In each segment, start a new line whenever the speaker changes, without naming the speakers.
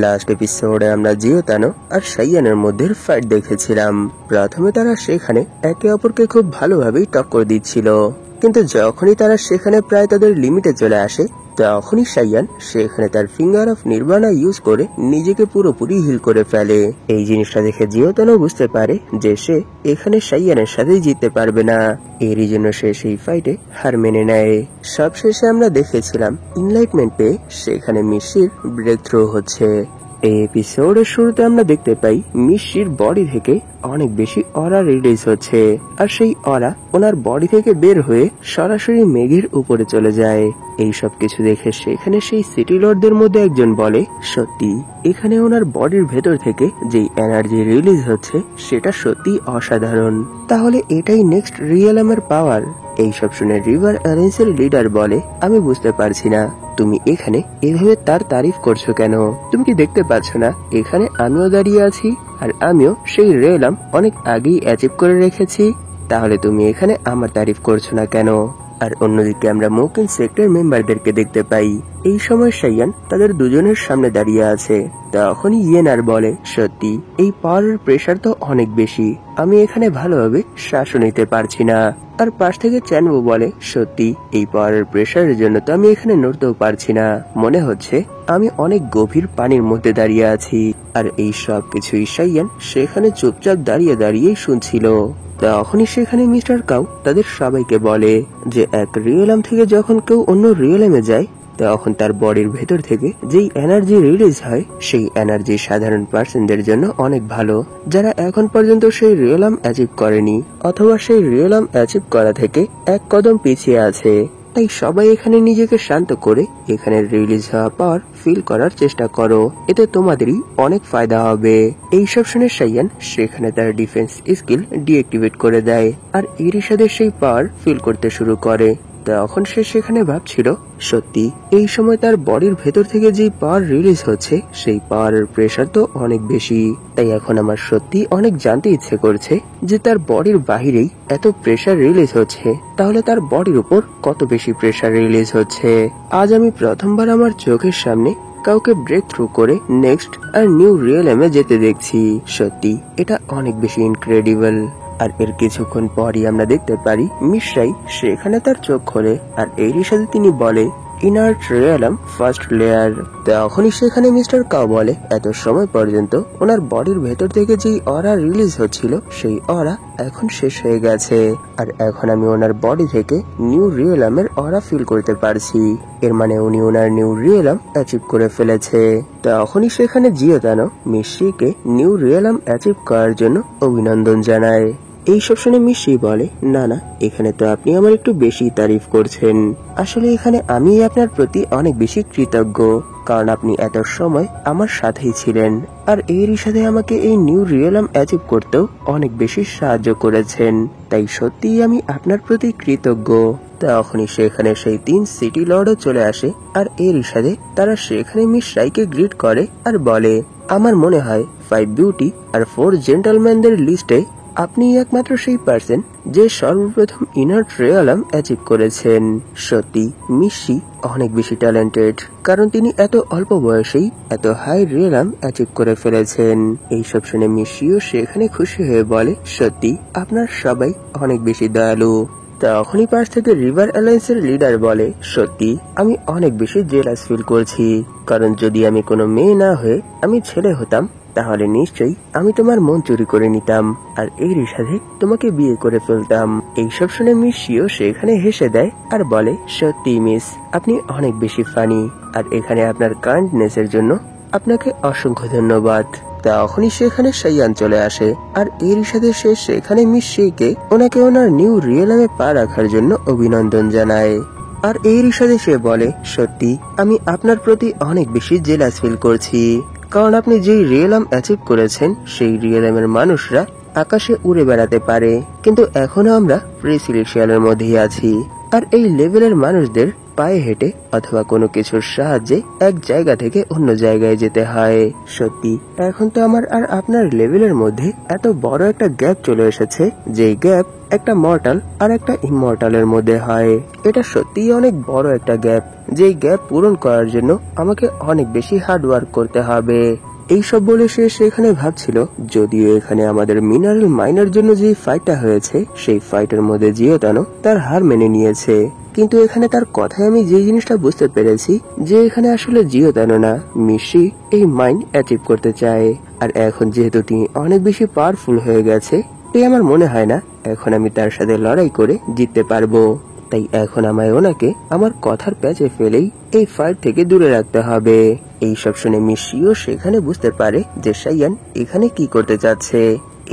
Last এপিসোডে আমরা জিওতানো আর সাইয়ানের মধ্যে ফাইট দেখেছিলাম। প্রথমে তারা সেখানে একে অপরকে খুব ভালোভাবেই টক্কর দিচ্ছিল, কিন্তু যখনই তারা সেখানে প্রায় তাদের লিমিটে চলে আসে তখনই সাইয়ান সেখানে তার ফিঙ্গার অফ নির্বাণা ইউজ করে নিজেকে পুরোপুরি হিল করে ফেলে। এই জিনিসটা দেখে জিওতানো বুঝতে পারে যে সে এখানে সাইয়ানের সাথেই জিততে পারবে না, এরই জন্য সে সেই ফাইটে হার মেনে নেয়। সবশেষে আমরা দেখেছিলাম ইনলাইটমেন্ট পেয়ে সেখানে মিশির ব্রেক থ্রু হচ্ছে। এই এপিসোডের শুরুতে আমরা দেখতে পাই মিশির বডি থেকে অনেক বেশি অরা রিলিজ হচ্ছে, আর সেই অরা ওনার বডি থেকে বের হয়ে সরাসরি মেঘের উপরে চলে যায়। এই সব কিছু দেখে সেখানে সেই সিটি লর্ডদের মধ্যে একজন বলে, সত্যি এখানে ওনার বডির ভেতর থেকে যেই এনার্জি রিলিজ হচ্ছে সেটা সত্যি অসাধারণ, তাহলে এটাই নেক্সট রিয়েলামের পাওয়ার। এইসব শুনে রিভার অ্যালেন্সের লিডার বলে, আমি বুঝতে পারছি না তুমি এখানে এভাবে তার তারিফ করছো কেন? তুমি কি দেখতে পাচ্ছ না এখানে আমিও দাঁড়িয়ে আছি, আর আমিও সেই রিয়েলাম অনেক আগেই অ্যাচিভ করে রেখেছি, তাহলে তুমি এখানে আমার তারিফ করছো না কেন? আর অন্যদিকে আমরা মোকেন সেক্টর মেম্বারদেরকে দেখতে পাই। এই সময় সাইয়ান তাদের দুজনের সামনে দাঁড়িয়ে আছে। তখনই ইয়েনার বলে, সত্যি এই পাওয়ারের প্রেসার তো অনেক বেশি, আমি এখানে ভালোভাবে শ্বাসও নিতে পারছি না। আর পাশ থেকে চ্যানবো বলে, সত্যি এই পাওয়ারের প্রেসারের জন্য তো আমি এখানে নড়তেও পারছি না, মনে হচ্ছে আমি অনেক গভীর পানির মধ্যে দাঁড়িয়ে আছি। আর এই সব কিছুই সাইয়ান সেখানে চুপচাপ দাঁড়িয়ে দাঁড়িয়েই শুনছিল। তখনই সেখানে মিস্টার কাউ তাদের সবাইকে বলে যে এক রিয়েলাম থেকে যখন কেউ অন্য রিয়েলামে যায় তখন তার বডির ভেতর থেকে যেই এনার্জি রিলিজ হয় সেই এনার্জি সাধারণ পার্সনদের জন্য অনেক ভালো, যারা এখন পর্যন্ত সেই রিয়েলাম অ্যাচিভ করেনি অথবা সেই রিয়েলাম অ্যাচিভ করা থেকে এক কদম পিছিয়ে আছে। তাই সবাই এখানে নিজেকে শান্ত করে এখানে রিলিজ হওয়া পাওয়ার ফিল করার চেষ্টা করো, এতে তোমাদেরই অনেক ফায়দা হবে। এইসব শুনে সাইয়ান সেখানে তার ডিফেন্স স্কিল ডিঅ্যাক্টিভেট করে দেয়, আর এরই সাথে সেই পাওয়ার ফিল করতে শুরু করে। তখন সে সেখানে ভাবছিল, সত্যি এই সময় তার বডির ভেতর থেকে যে পাওয়ার রিলিজ হচ্ছে সেই পাওয়ারের প্রেসার তো অনেক বেশি, তাই এখন আমার সত্যি অনেক জানতে ইচ্ছে করছে যে তার বডির বাহিরেই এত প্রেসার রিলিজ হচ্ছে, তাহলে তার বডির উপর কত বেশি প্রেসার রিলিজ হচ্ছে। আজ আমি প্রথমবার আমার চোখের সামনে কাউকে ব্রেক থ্রু করে নেক্সট আর নিউ রিয়েলামে যেতে দেখছি, সত্যি এটা অনেক বেশি ইনক্রেডিবল। আর এর কিছুক্ষণ পরই আমরা দেখতে পারি মিশরাই সেখানে তার চোখ খোলে, আর এরই সাথে তিনি বলে, ইনার রিয়েলাম ফার্স্ট লেয়ার। তখনই সেখানে মিস্টার কাউ বলে, এত সময় পর্যন্ত ওনার বডির ভেতর থেকে যেই অরা রিলিজ হচ্ছিল সেই অরা এখন শেষ হয়ে গেছে, আর এখন আমি ওনার বডি থেকে নিউ রিয়েলামের অরা ফিল করতে পারছি, এর মানে উনি ওনার নিউ রিয়েলাম অ্যাচিভ করে ফেলেছে। তখনই সেখানে জিওতানো মিশিকে নিউ রিয়েলাম অ্যাচিভ করার জন্য অভিনন্দন জানায়। এইসব শুনে মিশি বলে, না না, এখানে তো আপনি আমার একটু বেশি তারিফ করছেন, আসলে এখানে আমি আপনার প্রতি অনেক বেশি কৃতজ্ঞ, কারণ আপনি এত সময় আমার সাথেই ছিলেন, আর এরই সাথে আমাকে এই নিউ রিয়েলাম অ্যাচিভ করতেও অনেক বেশি সাহায্য করেছেন, তাই সত্যিই আমি আপনার প্রতি কৃতজ্ঞ। তখনই সেখানে সেই 3 সিটি লর্ডও চলে আসে, আর এরই সাথে তারা সেখানে মিশরাইকে গ্রিট করে আর বলে, আমার মনে হয় 5 বিউটি আর 4 জেন্টলম্যানদের লিস্টে আপনি একমাত্র সেই পার্সন যে সর্বপ্রথম ইনার রিয়েলাম অ্যাচিভ করেছেন। সত্যি মিশি অনেক বেশি ট্যালেন্টেড, কারণ তিনি এত অল্প বয়সেই এত হাই রিয়েলাম অ্যাচিভ করে ফেলেছেন। এইসব শুনে মিশিও সেখানে খুশি হয়ে বলে, সত্যি আপনার সবাই অনেক বেশি দয়ালু। তখনই পাশ থেকে রিভার অ্যালায়েন্সের লিডার বলে, সত্যি আমি অনেক বেশি জেলাস ফিল করছি, কারণ যদি আমি কোনো মেয়ে না হয়ে আমি ছেলে হতাম তাহলে নিশ্চয়ই আমি তোমার মন চুরি করে নিতাম, আর এরই সাথে তোমাকে বিয়ে করে ফেলতাম। এইসব শুনে মিশিও সেখানে হেসে দেয় আর বলে, সত্যি মিস, আপনি অনেক বেশি ফানি, আর এখানে আপনার কাইন্ডনেসের জন্য আপনাকে অসংখ্য ধন্যবাদ। তখনই সেখানে সাইয়ান চলে আসে, আর এরই সাথে সে সেখানে মিশিকে ওনাকে ওনার নিউ রিয়েলামে পা রাখার জন্য অভিনন্দন জানায়। আর এরই সাথে সে বলে, সত্যি আমি আপনার প্রতি অনেক বেশি জেলাস ফিল করছি, কারণ আপনি যেই রিয়েলাম অ্যাচিভ করেছেন সেই রিয়েলামের মানুষরা আকাশে উড়ে বেড়াতে পারে, কিন্তু এখনো আমরা প্রি সিলেকশনের মধ্যেই আছি, আর এই লেভেলের মানুষদের পায়ে হেঁটে অথবা কোনো কিছুর সাহায্যে এক জায়গা থেকে অন্য জায়গায় যেতে হয়। সত্যি এখন তো আমার আর আপনার লেভেলের মধ্যে এত বড় একটা গ্যাপ চলে এসেছে, যে গ্যাপ একটা মর্টাল আর একটা ইমমর্টালের মধ্যে হয়। এটা সত্যিই অনেক বড় একটা গ্যাপ, যেই গ্যাপ পূরণ করার জন্য আমাকে অনেক বেশি হার্ড ওয়ার্ক করতে হবে। এইসব বলে সে সেখানে ভাবছিল, যদিও এখানে আমাদের মিনারেল মাইনের জন্য যে ফাইটটা হয়েছে সেই ফাইটের মধ্যে জিওতানো তার হার মেনে নিয়েছে। কিন্তু এখানে তার কথায় আমি যে জিনিসটা বুঝতে পেরেছি, যে এখানে আসলে জিওতানো না, মিশি এই মাইন অ্যাচিভ করতে চায়। আর এখন যেহেতু তিনি অনেক বেশি পাওয়ারফুল হয়ে গেছে, তাই আমার মনে হয় না এখন আমি তার সাথে লড়াই করে জিততে পারবো। তাই এখন আমায় ওনাকে আমার কথার প্যাচে ফেলেই এই ফাইট থেকে দূরে রাখতে হবে। এইসব শুনে মিশিও সেখানে বুঝতে পারে যে সাইয়ান এখানে কি করতে চাচ্ছে।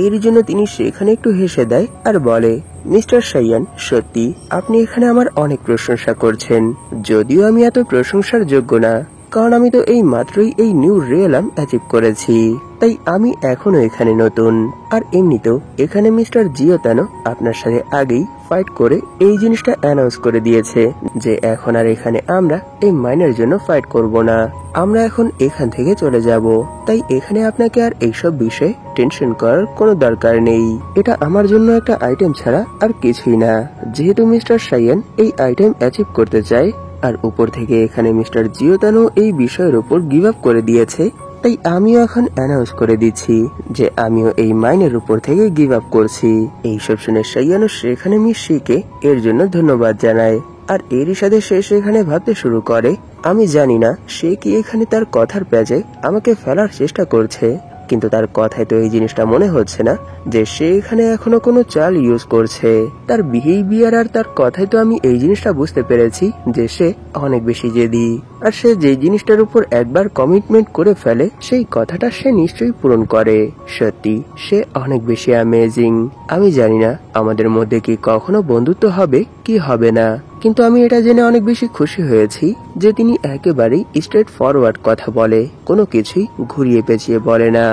এর জন্য তিনি সেখানে একটু হেসে দেয় আর বলে, মিস্টার সাইয়ান, সত্যি আপনি এখানে আমার অনেক প্রশংসা করছেন, যদিও আমি এত প্রশংসার যোগ্য না, কারণ আমি তো এই মাত্রই এই নিউ রিয়েলাম অ্যাচিভ করেছি। তাই আমি এখনো এখানে নতুন। আর এমনিতেও এখানে মিস্টার জিওতানো আপনার সাথে আগেই ফাইট করে এই জিনিসটা অ্যানাউন্স করে দিয়েছে যে এখন আর এখানে আমরা এই মাইনের জন্য ফাইট করব না, আমরা এখন এখান থেকে চলে যাব। তাই এখানে আপনাকে আর এইসব বিষয়ে টেনশন করার কোনো দরকার নেই। এটা আমার জন্য একটা আইটেম ছাড়া আর কিছুই না। যেহেতু মিস্টার সাইয়ান এই আইটেম অ্যাচিভ করতে চায়, আর উপর থেকে এখানে মিস্টার জিওতানো এই বিষয়ের উপর গিভ আপ করে দিয়েছে, তাই আমিও এখন অ্যানাউন্স করে দিচ্ছি যে আমিও এই মাইনের উপর থেকে গিভ আপ করছি। এইসব শুনে সাইয়ানো সেখানে মিশিকে এর জন্য ধন্যবাদ জানায়। আর এরই সাথে সে সেখানে ভাবতে শুরু করে, আমি জানি না সে কি এখানে তার কথার প্যাচে আমাকে ফেলার চেষ্টা করছে, কিন্তু তার কথায় তো এই জিনিসটা মনে হচ্ছে না যে সে এখানে এখনো কোনো চাল ইউজ করছে। তার বিহেভিয়ার আর তার কথায় তো আমি এই জিনিসটা বুঝতে পেরেছি যে সে অনেক বেশি জেদি। আর সে যে জিনিসটার উপর একবার কমিটমেন্ট করে ফেলে সেই কথাটা সে নিশ্চয়ই পূরণ করে। সত্যি সে অনেক বেশি অ্যামেজিং। আমি জানি না আমাদের মধ্যে কি কখনো বন্ধুত্ব হবে কি হবে না, কিন্তু আমি এটা জেনে অনেক বেশি খুশি হয়েছি যে তিনি একেবারেই স্ট্রেট ফরওয়ার্ড কথা বলে, কোনো কিছুই ঘুরিয়ে পেঁচিয়ে বলে না।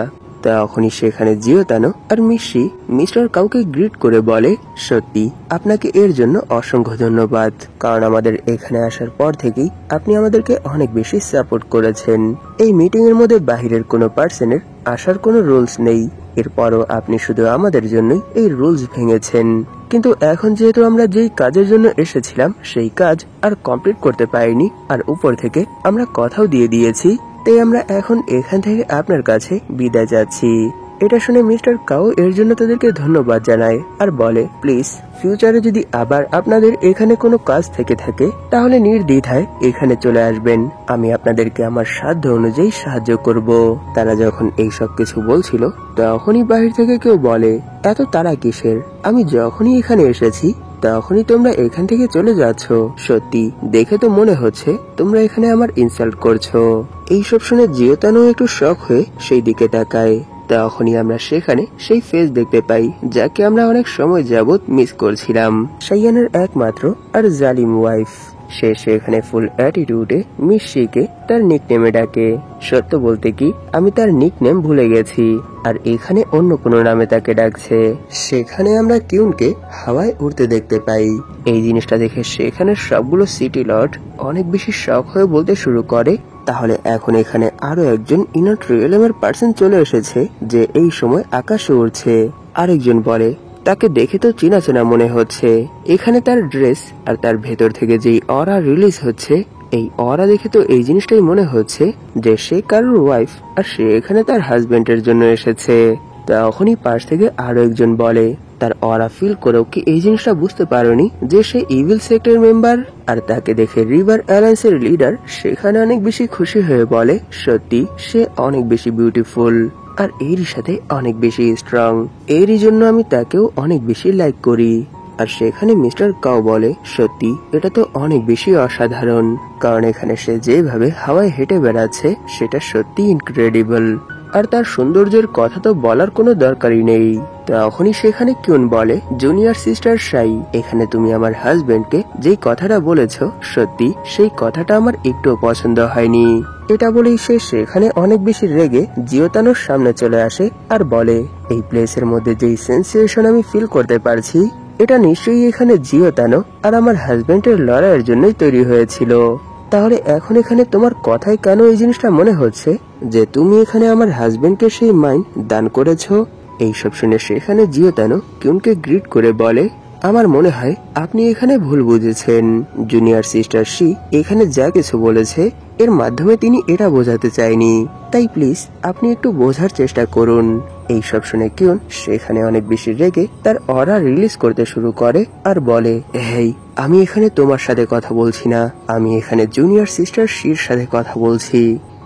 তখনই সেখানে জিওতানো আর মিশি মিস্টার কাউকে গ্রিট করে বলে, সত্যি আপনাকে এর জন্য অসংখ্য ধন্যবাদ, কারণ আমাদের এখানে আসার পর থেকেই আপনি আমাদেরকে অনেক বেশি সাপোর্ট করেছেন। এই মিটিং এর মধ্যে বাহিরের কোনো পার্সনের আসার কোনো রুলস নেই, এরপরও আপনি শুধু আমাদের জন্যই এই রুলস ভেঙেছেন। কিন্তু এখন যেহেতু আমরা যেই কাজের জন্য এসেছিলাম সেই কাজ আর কমপ্লিট করতে পারিনি, আর উপর থেকে আমরা কথাও দিয়ে দিয়েছি, তাই আমরা এখন এখান থেকে আপনার কাছে বিদায় যাচ্ছি। এটা শুনে মিস্টার কাও এর জন্য তাদেরকে ধন্যবাদ জানায় আর বলে, প্লিজ ফিউচারে যদি আবার আপনাদের এখানে কোনো কাজ থেকে থাকে তাহলে নির্দ্বিধায় এখানে চলে আসবেন, আমি আপনাদেরকে আমার সাধ্য অনুযায়ী সাহায্য করব। তারা যখন এই সব কিছু বলছিল তখনই বাহির থেকে কেউ বলে, এত তারা কিসের, আমি যখনই এখানে এসেছি তখনই তোমরা এখান থেকে চলে যাচ্ছ, সত্যি দেখে তো মনে হচ্ছে তোমরা এখানে আমার ইনসাল্ট করছো। এইসব শুনে জিওতানো একটু শক হয়ে সেই দিকে তাকায়। তখনই আমরা সেখানে সেই ফেস দেখতে পাই যাকে আমরা অনেক সময় যাবত মিস করছিলাম, সাইয়ানের একমাত্র আর জালিম ওয়াইফ। সে সেখানে ফুল অ্যাটিটিউডে মিশিকে তার নিকনেমে ডাকে। সত্য বলতে কি আমি তার নিকনেম ভুলে গেছি, আর এখানে অন্য কোনো নামে তাকে ডাকছে। সেখানে আমরা কিউনকে হাওয়ায় উড়তে দেখতে পাই। এই জিনিসটা দেখে সেখানে সবগুলো সিটি লর্ড অনেক বেশি শক হয়ে বলতে শুরু করে, তাহলে এখন এখানে আরো একজন ইনার রিয়েলামের পার্সন চলে এসেছে যে এই সময় আকাশে উড়ছে। আরেকজন বলে, তাকে দেখে তো চেনা চেনা মনে হচ্ছে, এখানে তার ড্রেস আর তার ভেতর থেকে যেই অরা রিলিজ হচ্ছে, এই অরা দেখে তো এই জিনিসটাই মনে হচ্ছে যে সে কারোর ওয়াইফ আর সে এখানে তার হাজবেন্ডের জন্য এসেছে। তখনই পাশ থেকে আরো একজন বলে, তার অরা ফিল করেও কি এই জিনিসটা বুঝতে পারোনি যে সে ইভিল সেক্টর মেম্বার? আর তাকে দেখে রিভার অ্যালায়েন্সের লিডার সেখানে অনেক বেশি খুশি হয়ে বলে, সত্যি সে অনেক বেশি বিউটিফুল আর এরই সাথে অনেক বেশি স্ট্রং, এরই জন্য আমি তাকেও অনেক বেশি লাইক করি। আর সেখানে মিস্টার কাও বলে, সত্যি এটা তো অনেক বেশি অসাধারণ, কারণ এখানে সে যেভাবে হাওয়ায় হেঁটে বেড়াচ্ছে সেটা সত্যি ইনক্রেডিবল, আর তার সৌন্দর্যের কথা তো বলার কোনো দরকারই নেই। তখনই সেখানে কিউন বলে, জুনিয়র সিস্টার সাই, এখানে তুমি আমার হাজবেন্ডকে যেই কথাটা বলেছো সত্যি সেই কথাটা আমার একটু পছন্দ হয়নি। এটা বলেই সে সেখানে অনেক বেশি রেগে জিওতানোর সামনে চলে আসে আর বলে, এই প্লেসের মধ্যে যেই সেন্সেশন আমি ফিল করতে পারছি এটা নিশ্চয়ই এখানে জিওতানো আর আমার হাজবেন্ডের লড়াইয়ের জন্যই তৈরি হয়েছিল। তাহলে এখন এখানে তোমার কথায় কেন এই জিনিসটা মনে হচ্ছে যে তুমি এখানে আমার হাজবেন্ডকে সেই মাইন দান করেছো? এইসব শুনে সেখানে জিওতানো কিউনকে গ্রিট করে বলে, আমার মনে হয় আপনি এখানে ভুল বুঝেছেন। জুনিয়র সিস্টার শি এখানে যা কিছু বলেছে এর মাধ্যমে তিনি এটা বোঝাতে চায়নি, তাই প্লিজ আপনি একটু বোঝার চেষ্টা করুন। এইসব শুনে কিউন সেখানে অনেক বেশি রেগে তার অরা রিলিজ করতে শুরু করে আর বলে, হেই, আমি এখানে তোমার সাথে কথা বলছি না, আমি এখানে জুনিয়র সিস্টার শির সাথে কথা বলছি।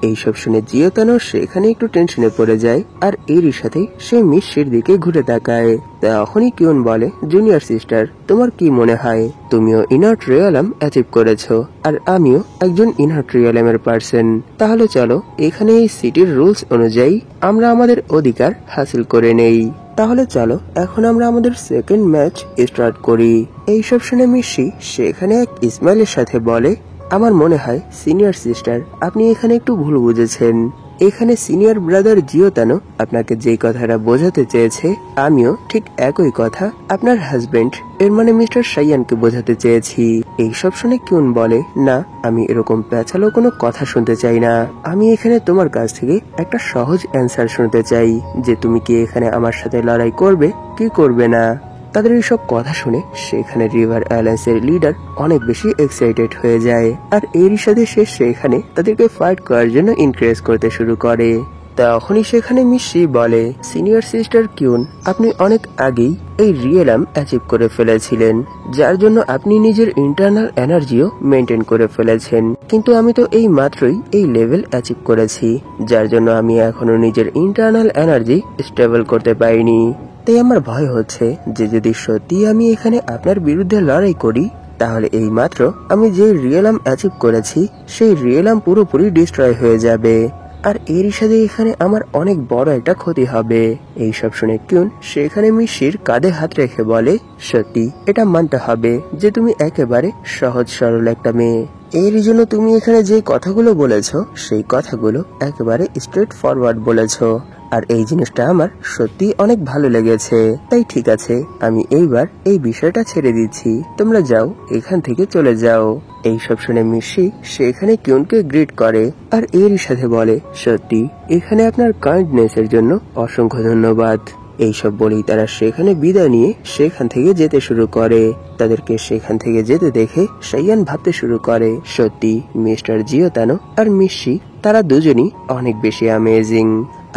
এইসব শুনে জিওতানো সেখানে একটু টেনশনে পড়ে যায় আর এরই সাথে সে মিশির দিকে ঘুরে তাকায়। তখনই কিউন বলে, জুনিয়র সিস্টার, তোমার কি মনে হয় তুমিও ইনার্ট রিয়েলাম অ্যাচিভ করেছো আর আমিও একজন ইনার্ট রিয়েলামের পার্সন? তাহলে চলো এখানে এই সিটির রুলস অনুযায়ী আমরা আমাদের অধিকার হাসিল করে নেই। তাহলে চলো এখন আমরা আমাদের সেকেন্ড ম্যাচ স্টার্ট করি। এইসব শুনে মিশি সেখানে এক ইসমাইলের সাথে বলে, আমার মনে হয় সিনিয়র সিস্টার আপনি এখানে একটু ভুল বুঝেছেন। এখানে সিনিয়র ব্রাদার জিওতানো আপনাকে যেই কথাটা বোঝাতে চেয়েছে আমিও ঠিক একই কথা আপনার হাজবেন্ড এর মানে মিস্টার সাইয়ানকে বোঝাতে চেয়েছি। এইসব শুনে কিউন বলে, না, আমি এরকম প্যাচালো কোনো কথা শুনতে চাই না। আমি এখানে তোমার কাছ থেকে একটা সহজ অ্যান্সার শুনতে চাই যে তুমি কি এখানে আমার সাথে লড়াই করবে কি করবে না। তাদের এইসব কথা শুনে সেখানে রিভার অ্যালায়েন্সের লিডার অনেক বেশি এক্সাইটেড হয়ে যায় আর এরই সাথে সে সেখানে তাদেরকে ফাইট করার জন্য এনকারেজ করতে শুরু করে। তখনই সেখানে মিশি বলে, সিনিয়র সিস্টার কিউন, আপনি অনেক আগেই এই রিয়েলাম অ্যাচিভ করে ফেলেছিলেন, যার জন্য আপনি নিজের ইন্টারনাল এনার্জিও মেনটেন করে ফেলেছেন, কিন্তু আমি তো এই মাত্রই এই লেভেল অ্যাচিভ করেছি, যার জন্য আমি এখনো নিজের ইন্টারনাল এনার্জি স্টেবল করতে পারিনি। তাই আমার ভয় হচ্ছে যে যদি সত্যি আমি এখানে আপনার বিরুদ্ধে লড়াই করি তাহলে এই মাত্র আমি যে রিয়েলাম অ্যাচিভ করেছি সেই রিয়েলাম পুরোপুরি ডিস্ট্রয় হয়ে যাবে আর এরই সাথে এখানে আমার অনেক বড় একটা ক্ষতি হবে। এইসব শুনে কিউন সেখানে মিশির কাঁধে হাত রেখে বলে, সত্যি এটা মানতে হবে যে তুমি একেবারে সহজ সরল একটা মেয়ে। এর জন্য তুমি এখানে যে কথাগুলো বলেছো সেই কথাগুলো একেবারে স্ট্রেট ফরওয়ার্ড বলেছো আর এই জিনিসটা আমার সত্যি অনেক ভালো লেগেছে। তাই ঠিক আছে, আমি এইবার এই বিষয়টা ছেড়ে দিচ্ছি, তোমরা যাও, এখান থেকে চলে যাও। এইসব শুনে মিশি সেখানে কিউনকে গ্রিট করে আর এরই সাথে বলে, সত্যি এখানে আপনার কাইন্ডনেস এর জন্য অসংখ্য ধন্যবাদ। এইসব বলেই তারা সেখানে বিদায় নিয়ে সেখান থেকে যেতে শুরু করে। তাদেরকে সেখান থেকে যেতে দেখে সাইয়ান ভাবতে শুরু করে, সত্যি মিস্টার জিওতানো আর মিশি তারা দুজনই অনেক বেশি অ্যামেজিং।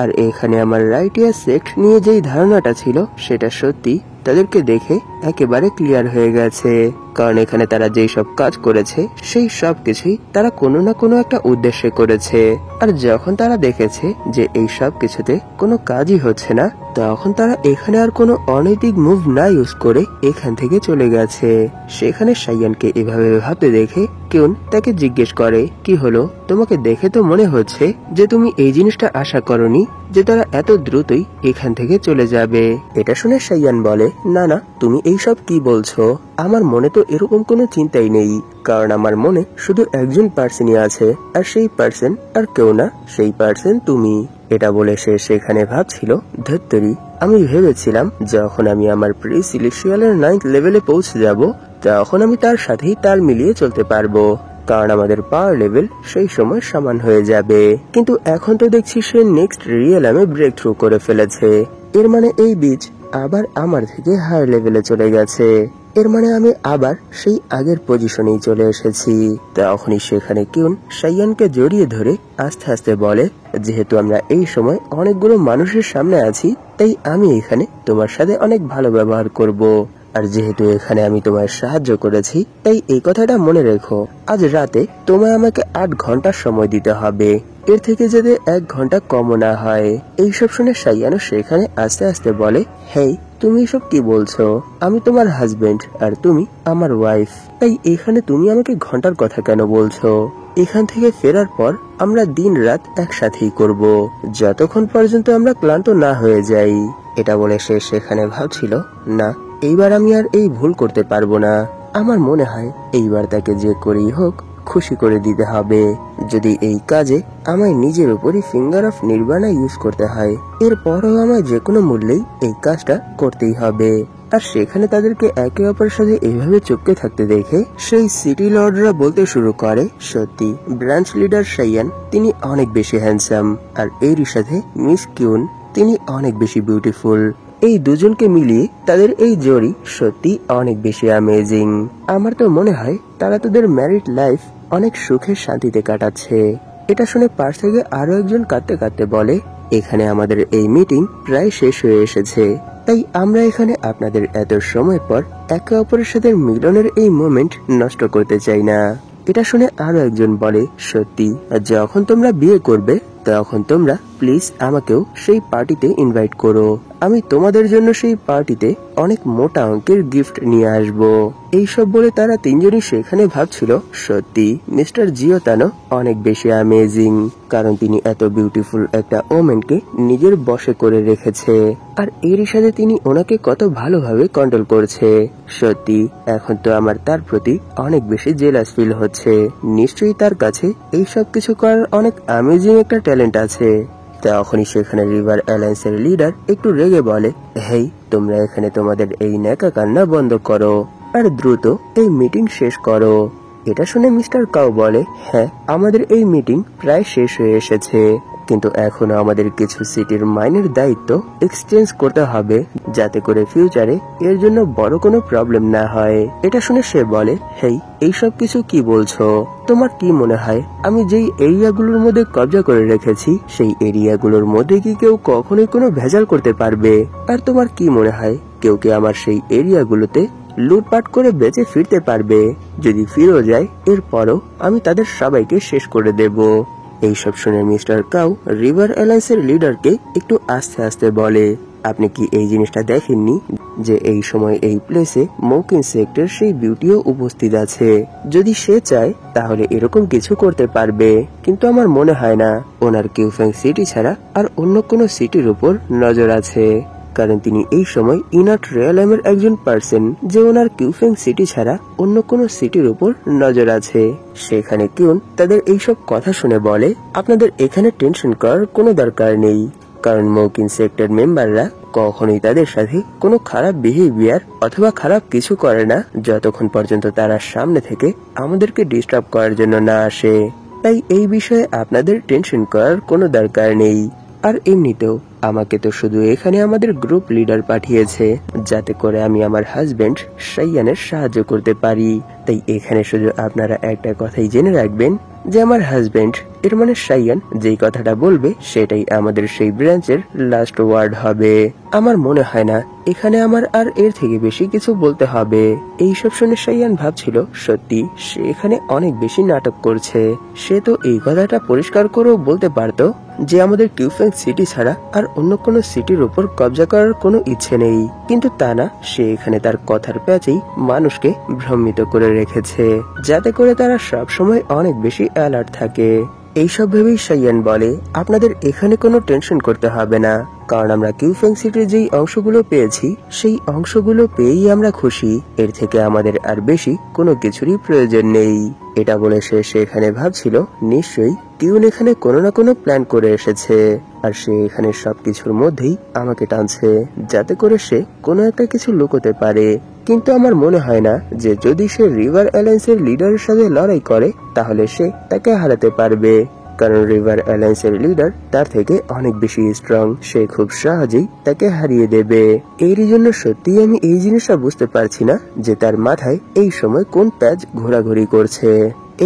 আর এখানে আমার রাইটিয়া সেক্ট নিয়ে যেই ধারণাটা ছিল সেটা সত্যি তাদেরকে দেখে একেবারে ক্লিয়ার হয়ে গেছে, কারণ এখানে তারা যেই সব কাজ করেছে সেই সব কিছুই তারা কোনো না কোনো একটা উদ্দেশ্যে করেছে। আর যখন তারা দেখেছে যে এই সব কিছুতে কোনো কাজই হচ্ছে না তখন তারা এখানে আর কোনো অনৈতিক মুভ না ইউজ করে এখান থেকে চলে গেছে। সেখানে সাইয়ানকে এভাবে ভাবতে দেখে কিউন তাকে জিজ্ঞেস করে, কি হলো, তোমাকে দেখে তো মনে হচ্ছে যে তুমি এই জিনিসটা আশা করনি যে তারা এত দ্রুতই এখান থেকে চলে যাবে। এটা শুনে সাইয়ান বলে, না না, তুমি এইসব কি বলছো, আমার মনে তো এরকম কোনো চিন্তাই নেই, কারণ আমার মনে শুধু একজন পার্সনই আছে আর সেই পার্সন আর কেউ না, সেই পার্সন তুমি। এটা বলে সে সেখানে ভাবছিল, ধত্তরি, আমি ভেবেছিলাম যখন আমি আমার প্রি সিলেকশিয়ালের 9th লেভেলে পৌঁছে যাব তখন আমি তার সাথেই তাল মিলিয়ে চলতে পারবো, কারণ আমাদের পাওয়ার লেভেল সেই সময় সমান হয়ে যাবে। কিন্তু এখন তো দেখছি সে নেক্সট রিয়েলামে ব্রেক থ্রু করে ফেলেছে, এর মানে এই বীজ আবার আমার থেকে হায়ার লেভেলে চলে গেছে, এর মানে আমি আবার সেই আগের পজিশনেই চলে এসেছি। তখনই সেখানে কিউন সাইয়ানকে জড়িয়ে ধরে আস্তে আস্তে বলে, যেহেতু আমরা এই সময় অনেকগুলো মানুষের সামনে আছি তাই আমি এখানে তোমার সাথে অনেক ভালো ব্যবহার করব, আর যেহেতু এখানে আমি তোমায় সাহায্য করেছি তাই এই কথাটা মনে রেখো, আজ রাতে তোমায় আমাকে 8 ঘন্টা সময় দিতে হবে, এর থেকে যাতে 1 ঘন্টা কমও না হয়। এইসব শুনে সাইয়ানো সেখানে আস্তে আস্তে বলে, হেই, তুমি এসব কি বলছো, আমি তোমার হাজবেন্ড আর তুমি আমার ওয়াইফ, তাই এখানে তুমি আমাকে ঘন্টার কথা কেন বলছো? এখান থেকে ফেরার পর আমরা দিন রাত একসাথেই করব, যতক্ষণ পর্যন্ত আমরা ক্লান্ত না হয়ে যাই। এটা বলে সে সেখানে ভাবছিল, না, এইবার আমি আর এই ভুল করতে পারবো না, আমার মনে হয় এইবার তাকে যে করেই হোক খুশি করে দিতে হবে। যদি এই কাজে আমায় নিজের উপরই ফিঙ্গার অফ নির্বাণা ইউজ করতে হয়, এরপরও আমায় যে কোনো মূল্যেই এই কাজটা করতেই হবে। আর সেখানে তাদেরকে একে অপরের সাথে এইভাবে চুপকে থাকতে দেখে সেই সিটি লর্ডরা বলতে শুরু করে, সত্যি ব্রাঞ্চ লিডার শাইয়ান তিনি অনেক বেশি হ্যান্ডসাম, আর এরই সাথে মিস কিউন তিনি অনেক বেশি বিউটিফুল। এই দুজনকে মিলিয়ে তাদের এই জোড়ি সত্যি অনেক বেশি অ্যামেজিং। আমার তো মনে হয় তারা তাদের ম্যারিড লাইফ অনেক সুখে শান্তিতে কাটাচ্ছে। এটা শুনে পাশ থেকে আরো একজন কাঁদতে কাঁদতে বলে, এখানে আমাদের এই মিটিং প্রায় শেষ হয়ে এসেছে, তাই আমরা এখানে আপনাদের এত সময় পর একে অপরের সাথে মিলনের এই মোমেন্ট নষ্ট করতে চাই না। এটা শুনে আরো একজন বলে, সত্যি যখন তোমরা বিয়ে করবে তখন তোমরা প্লিজ আমাকেও সেই পার্টিতে ইনভাইট করো, আমি তোমাদের জন্য সেই পার্টিতে অনেক মোটা অঙ্কের গিফট নিয়ে আসব। এইসব বলে তারা তিনজনই সেখানে ভাবছিল, সত্যি মিস্টার জিওতানো অনেক বেশি অ্যামেজিং, কারণ তিনি এত বিউটিফুল একটা ওমেনকে নিজের বশে করে রেখেছে, আর এরই সাথে তিনি ওনাকে কত ভালোভাবে কন্ট্রোল করছে। সত্যি এখন তো আমার তার প্রতি অনেক বেশি জেলাস ফিল হচ্ছে। নিশ্চয়ই তার কাছে এই সব কিছু করার অনেক অ্যামেজিং একটা ট্যালেন্ট আছে। তখনই সেখানে রিভার অ্যালায়েন্সের লিডার একটু রেগে বলে, হেই তোমরা এখানে তোমাদের এই ন্যাকা কান্না বন্ধ করো আর দ্রুত এই মিটিং শেষ করো। এটা শুনে মিস্টার কাউ বলে, হ্যাঁ আমাদের এই মিটিং প্রায় শেষ হয়ে এসেছে, কিন্তু এখনো আমাদের কিছু সিটির মাইনের দায়িত্ব এক্সচেঞ্জ করতে হবে, যাতে করে ফিউচারে এর জন্য বড় কোনো প্রবলেম না হয়। এটা শুনে সে বলে, হেই এইসব কিছু কি বলছো? তোমার কি মনে হয় আমি যেই এরিয়াগুলোর মধ্যে কবজা করে রেখেছি সেই এরিয়াগুলোর মধ্যে কি কেউ কখনোই কোনো ভেজাল করতে পারবে? আর তোমার কি মনে হয় কেউ কি আমার সেই এরিয়াগুলোতে লুটপাট করে বেঁচে ফিরতে পারবে? যদি ফিরেও যায় এরপরও আমি তাদের সবাইকে শেষ করে দেব। এইসব শুনে মিস্টার কাউ রিভার অ্যালায়েন্সের লিডারকে একটু আস্তে আস্তে বলে, আপনি কি এই জিনিসটা দেখেননি যে এই সময় এই প্লেসে মৌকিন সেক্টর সেই বিউটিও উপস্থিত আছে? যদি সে চায় তাহলে এরকম কিছু করতে পারবে, কিন্তু আমার মনে হয় না ওনার কিউফেং সিটি ছাড়া আর অন্য কোনো সিটির উপর নজর আছে, কারণ তিনি এই সময় ইনাট রিয়ালামের একজন পার্সন যে ওনার কিউফেং সিটি ছাড়া অন্য কোনো সিটির উপর নজর আছে। সেখানে কিউন তাদের এইসব কথা শুনে বলে, আপনাদের এখানে টেনশন করার কোনো দরকার নেই, কারণ মৌকিন সেক্টর মেম্বাররা কখনোই তাদের সাথে কোনো খারাপ বিহেভিয়ার অথবা খারাপ কিছু করে না যতক্ষণ পর্যন্ত তারা সামনে থেকে আমাদেরকে ডিস্টার্ব করার জন্য না আসে। তাই এই বিষয়ে আপনাদের টেনশন করার কোনো দরকার নেই। আর এমনিতেও আমাকে তো শুধু এখানে আমাদের গ্রুপ লিডার পাঠিয়েছে যাতে করে আমি আমার হাজবেন্ড শাইয়ানের সাহায্য করতে পারি। তাই এখানে শুধু আপনারা একটা কথাই জেনে রাখবেন যে আমার হাজবেন্ড এর মানে শাইয়ান যেই কথাটা বলবে সেটাই আমাদের সেই ব্রাঞ্চের লাস্ট ওয়ার্ড হবে। আমার মনে হয় না এখানে আমার আর এর থেকে বেশি কিছু বলতে হবে। এইসব শুনে শাইয়ান ভাবছিল, সত্যি সে এখানে অনেক বেশি নাটক করছে। সে তো এই কথাটা পরিষ্কার করেও বলতে পারতো যে আমাদের কিউফেং সিটি ছাড়া আর অন্য কোনো সিটির উপর কবজা করার কোনো ইচ্ছে নেই, কিন্তু তা না, সে এখানে তার কথার প্যাচেই মানুষকে ভ্রমিত করে রেখেছে যাতে করে তারা সব সময় অনেক বেশি অ্যালার্ট থাকে। এইসব ভেবেই শাইয়ান বলে, আপনাদের এখানে কোনো টেনশন করতে হবে না, কারণ আমরা কিউফেং সিটির যেই অংশগুলো পেয়েছি সেই অংশগুলো পেয়েই আমরা খুশি, এর থেকে আমাদের আর বেশি কোনো কিছুরই প্রয়োজন নেই। এটা বলে সে সেখানে ভাবছিল, নিশ্চয়ই কিউন এখানে কোনো না কোনো প্ল্যান করে এসেছে, আর সে এখানে সবকিছুর মধ্যেই আমাকে টানছে যাতে করে সে কোনো একটা কিছু লুকোতে পারে। কিন্তু আমার মনে হয় না যে যদি সে রিভার অ্যালায়েন্সের লিডারের সাথে লড়াই করে তাহলে সে তাকে হারাতে পারবে, কারণ রিভার অ্যালায়েন্সের লিডার তার থেকে অনেক বেশি স্ট্রং, সে খুব সহজেই তাকে হারিয়ে দেবে। এরই জন্য সত্যিই আমি এই জিনিসটা বুঝতে পারছি না যে তার মাথায় এই সময় কোন প্যাচ ঘোরাঘুরি করছে।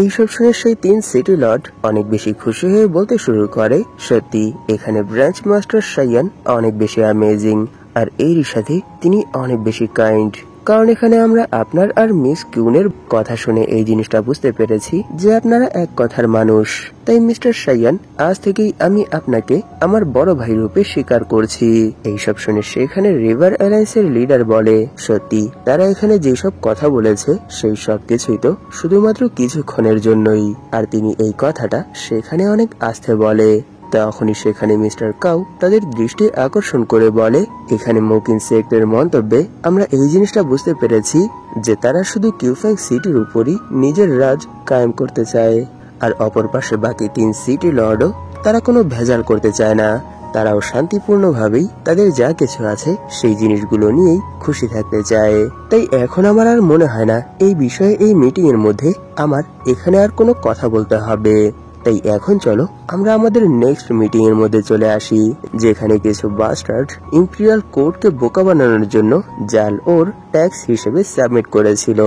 এইসব শুনে সেই 3 সিটি লর্ড অনেক বেশি খুশি হয়ে বলতে শুরু করে, সত্যি এখানে ব্রাঞ্চ মাস্টার শাইয়ান অনেক বেশি অ্যামেজিং, আর এরই সাথে তিনি অনেক বেশি কাইন্ড, কারণ এখানে আমরা আপনার আর মিস কিউনের কথা শুনে এই জিনিসটা বুঝতে পেরেছি যে আপনারা এক কথার মানুষ। তাই মিস্টার শাইয়ান, আজ থেকেই আমি আপনাকে আমার বড় ভাই রূপে স্বীকার করছি। এইসব শুনে সেখানে রিভার অ্যালায়েন্সের লিডার বলে, সত্যি তারা এখানে যেসব কথা বলেছে সেই সব কিছুই তো শুধুমাত্র কিছুক্ষণের জন্যই, আর তিনি এই কথাটা সেখানে অনেক আস্তে বলে। তখনই সেখানে মিস্টার কাউ তাদের দৃষ্টি আকর্ষণ করে বলে, এখানে মোকিন সেক্টরের মন্তব্যে আমরা এই জিনিসটা বুঝতে পেরেছি যে তারা শুধু কিউফ্যাং সিটির উপরই নিজের রাজ কায়েম করতে চায়, আর অপর পাশে বাকি 3 সিটি লর্ডও তারা কোনো ভেজাল করতে চায় না। তারাও শান্তিপূর্ণভাবেই তাদের যা কিছু আছে সেই জিনিসগুলো নিয়েই খুশি থাকতে চায়। তাই এখন আমার আর মনে হয় না এই বিষয়ে এই মিটিং এর মধ্যে আমার এখানে আর কোনো কথা বলতে হবে। তাই এখন চলো আমরা আমাদের নেক্সট মিটিং এর মধ্যে চলে আসি, যেখানে কিছু বাস্টার্ড ইম্পেরিয়াল কোর্টকে বোকা বানানোর জন্য জাল ওর ট্যাক্স হিসেবে সাবমিট করেছিল।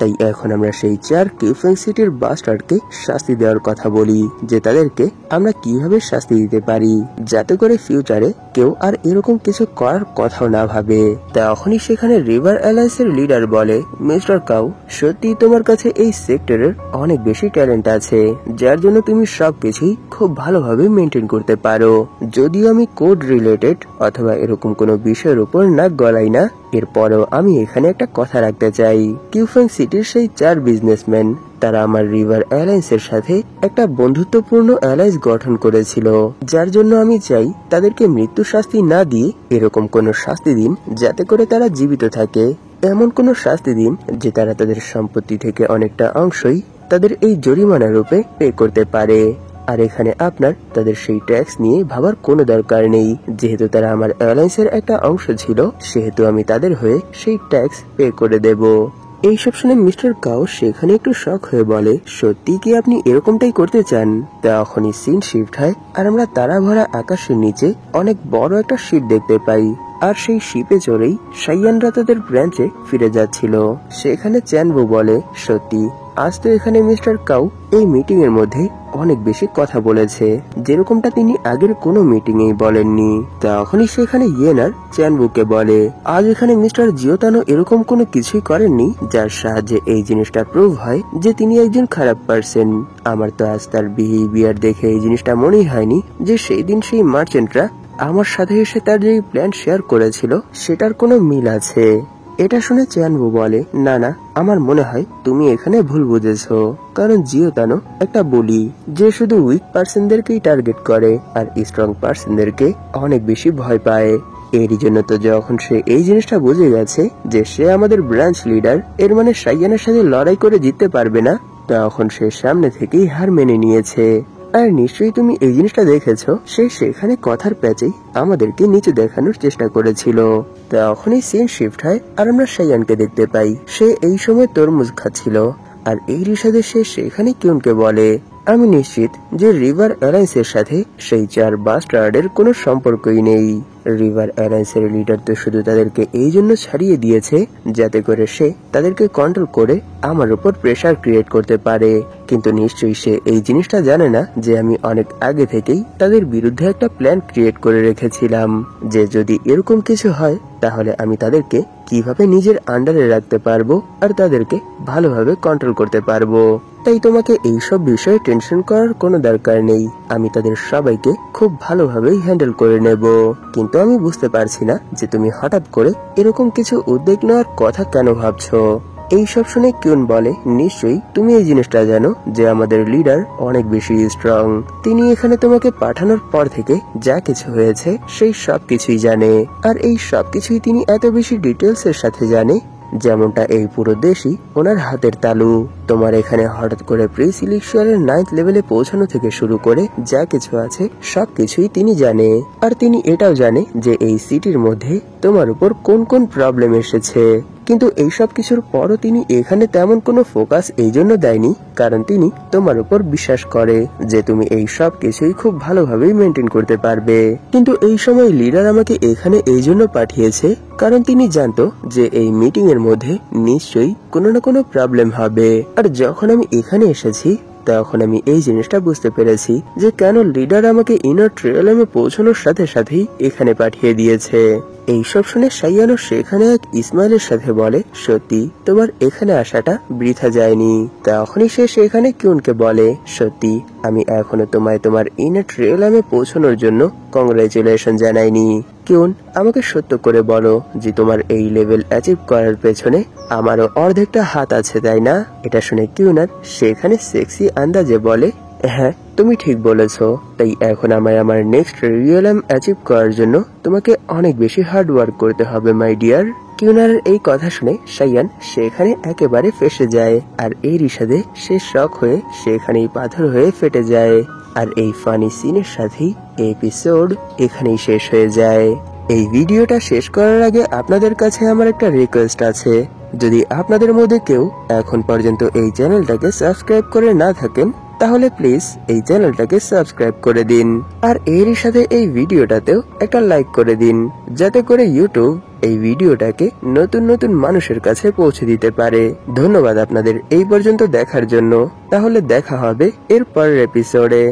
তাই এখন আমরা সেই 4 কিউফ্যাং সিটির বাস্টার্ডকে শাস্তি দেওয়ার কথা বলি, যে তাদেরকে আমরা কিভাবে শাস্তি দিতে পারি যাতে করে ফিউচারে কেউ আর এরকম কিছু করার কথাও না ভাবে। তখনই সেখানে রিভার অ্যালায়েন্সের লিডার বলে, মিস্টার কাউ, সত্যি তোমার কাছে এই সেক্টরের অনেক বেশি ট্যালেন্ট আছে, যার জন্য তুমি সবকিছুই খুব ভালোভাবে মেনটেন করতে পারো। যদিও আমি কোড রিলেটেড অথবা এরকম কোনো বিষয়ের উপর নাক গলাই না, এরপরেও আমি এখানে একটা কথা রাখতে চাই। কিউফ্যাং সিটির সেই 4 বিজনেসম্যান তারা আমার রিভার অ্যালায়েন্সের সাথে একটা বন্ধুত্বপূর্ণ অ্যালায়েন্স গঠন করেছিল, যার জন্য আমি চাই তাদেরকে মৃত্যু শাস্তি না দিয়ে এরকম কোনো শাস্তি দিন যাতে করে তারা জীবিত থাকে। এমন কোনো শাস্তি দিন যে তারা তাদের সম্পত্তি থেকে অনেকটা অংশই তাদের এই জরিমানা রূপে পে করতে পারে। আর এখানে আপনার তাদের সেই ট্যাক্স নিয়ে ভাবার কোনো দরকার নেই, যেহেতু তারা আমার অ্যালায়েন্সের একটা অংশ ছিল, সেহেতু আমি তাদের হয়ে সেই ট্যাক্স পে করে দেব। এইসব শুনে মিস্টার কাউ সেখানে একটু শক হয়ে বলে, সত্যি কি আপনি এরকমটাই করতে চান? তখনই সিন শিফট হয় আর আমরা তারা ভরা আকাশের নিচে অনেক বড় একটা শিপ দেখতে পাই। আর সেই শিপে চড়েই সাইয়ানরা তাদের ব্রাঞ্চে ফিরে যাচ্ছিল। সেখানে চ্যানবু বলে, সত্যি আজ তো এখানে মিস্টার কাউ এই মিটিং এর মধ্যে অনেক বেশি কথা বলেছে, যেরকমটা তিনি আগের কোনো মিটিং এই বলেননি। তখনই সেখানে ইয়েনার চ্যানবুকে বলে, আজ এখানে মিস্টার জিওতানো এরকম কোনো কিছুই করেননি যার সাহায্যে এই জিনিসটা প্রুভ হয় যে তিনি একজন খারাপ পার্সন। আমার তো আজ তার বিহেভিয়ার দেখে এই জিনিসটা মনেই হয়নি যে সেই দিন সেই মার্চেন্টরা আমার সাথে এসে তার যে প্ল্যান শেয়ার করেছিল সেটার কোনো মিল আছে। এটা শুনে চ্যানবু বলে, না না, আমার মনে হয় তুমি এখানে ভুল বুঝেছো, কারণ জিওতানো একটা বুলি যে শুধু উইক পার্সনদেরকেই টার্গেট করে আর স্ট্রং পার্সনদেরকে অনেক বেশি ভয় পায়। এরই জন্য তো যখন সে এই জিনিসটা বুঝে গেছে যে সে আমাদের ব্রাঞ্চ লিডার, এর মানে সাইয়ানের সাথে লড়াই করে জিততে পারবে না, তখন সে সামনে থেকেই হার মেনে নিয়েছে। আর নিশ্চয়ই তুমি এই জিনিসটা দেখেছো, সে সেখানে কথার প্যাচেই আমাদেরকে নিচে দেখানোর চেষ্টা করেছিল। তখনই সিন শিফট হয় আর আমরা সাইয়ানকে দেখতে পাই। সে এই সময় তরমুজ খাচ্ছিল আর এই রিসাদে সে সেখানে কিউনকে বলে, আমি নিশ্চিত যে রিভার অ্যালায়েন্সের সাথে সেই 4 বাস্টার্ডের কোনো সম্পর্কই নেই। রিভার অ্যালায়েন্সের লিডার তো শুধু তাদেরকে এই জন্য ছাড়িয়ে দিয়েছে যাতে করে সে তাদেরকে কন্ট্রোল করে আমার উপর প্রেসার ক্রিয়েট করতে পারে, কিন্তু নিশ্চয়ই সে এই জিনিসটা জানে না যে আমি অনেক আগে থেকেই তাদের বিরুদ্ধে একটা প্ল্যান ক্রিয়েট করে রেখেছিলাম, যে যদি এরকম কিছু হয় তাহলে আমি তাদেরকে কিভাবে নিজের আন্ডারে রাখতে পারবো আর তাদেরকে ভালোভাবে কন্ট্রোল করতে পারবো। তাই তোমাকে এইসব বিষয়ে টেনশন করার কোনো দরকার নেই, আমি তাদের সবাইকে খুব ভালোভাবেই হ্যান্ডেল করে নেব। কিন্তু আমি বুঝতে পারছি না যে তুমি হঠাৎ করে এরকম কিছু উদ্যোগ নেওয়ার কথা কেন ভাবছো। এইসব শুনে কিউন বলে, নিশ্চয়ই তুমি এই জিনিসটা জানো যে আমাদের লিডার অনেক বেশি স্ট্রং। তিনি এখানে তোমাকে পাঠানোর পর থেকে যা কিছু হয়েছে সেই সব কিছুই জানে, আর এই সব কিছুই তিনি এত বেশি ডিটেলস এর সাথে জানে যেমনটা এই পুরো দেশই ওনার হাতের তালু। তোমার এখানে হঠাৎ করে প্রি সিলেকশনের 9th লেভেলে পৌঁছানো থেকে শুরু করে যা কিছু আছে সবকিছুই তিনি জানে। আর তিনি এটাও জানে যে এই সিটির মধ্যে তোমার উপর কোন কোন প্রবলেম এসেছে, কিন্তু এই সব কিছুর পরও তিনি এখানে তেমন কোনো ফোকাস এই জন্য দেয়নি কারণ তিনি তোমার উপর বিশ্বাস করে যে তুমি এই সব কিছুই খুব ভালোভাবেই মেনটেন করতে পারবে। কিন্তু এই সময় লিডার আমাকে এখানে এই জন্য পাঠিয়েছে কারণ তিনি জানতো যে এই মিটিং এর মধ্যে নিশ্চয়ই কোনো না কোনো প্রবলেম হবে। আর যখন আমি এখানে এসেছি তখন আমি এই জিনিসটা বুঝতে পেরেছি যে কেন লিডার আমাকে ইনার ট্রেলমে পৌঁছানোর সাথে সাথেই এখানে পাঠিয়ে দিয়েছে। এইসব শুনে সাইয়ানো সেখানে এক ইসমাইলের সাথে বলে, সত্যি তোমার এখানে আসাটা বৃথা যায়নি। তখনই সে সেখানে কিউনকে বলে, সত্যি আমি এখনো তোমায় তোমার ইনার ট্রেলমে পৌঁছানোর জন্য কংগ্রেচুলেশন জানাইনি। কিউন, আমাকে সত্য করে বলো যে তোমার এই লেভেল অ্যাচিভ করার পেছনে আমারও অর্ধেকটা হাত আছে, তাই না? এটা শুনে কিউনার সেখানে সেক্সি আন্দাজে বলে, হ্যাঁ, তুমি ঠিক বলেছো। তাই এখন আমায় আমার নেক্সট রিয়েল এম অ্যাচিভ করার জন্য তোমাকে অনেক বেশি হার্ড ওয়ার্ক করতে হবে মাই ডিয়ার। কিউনার এই কথা শুনে সাইয়ান সেখানে একেবারে ফেসে যায়, আর এই রিসাদে সে শক হয়ে সেখানেই পাথর হয়ে ফেটে যায়। আর এই ফানি সিনের সাথেই এপিসোড এখানেই শেষ হয়ে যায়। এই ভিডিওটা শেষ করার আগে আপনাদের কাছে আমার একটা রিকোয়েস্ট আছে। যদি আপনাদের মধ্যে কেউ এখন পর্যন্ত এই চ্যানেলটাকে সাবস্ক্রাইব করে না থাকেন, তাহলে প্লিজ এই চ্যানেলটাকে সাবস্ক্রাইব করে দিন। আর এরই সাথে এই ভিডিওটাতেও একটা লাইক করে দিন, যাতে করে ইউটিউব এই ভিডিওটাকে নতুন নতুন মানুষের কাছে পৌঁছে দিতে পারে। ধন্যবাদ আপনাদের এই পর্যন্ত দেখার জন্য। তাহলে দেখা হবে এর পরের এপিসোডে।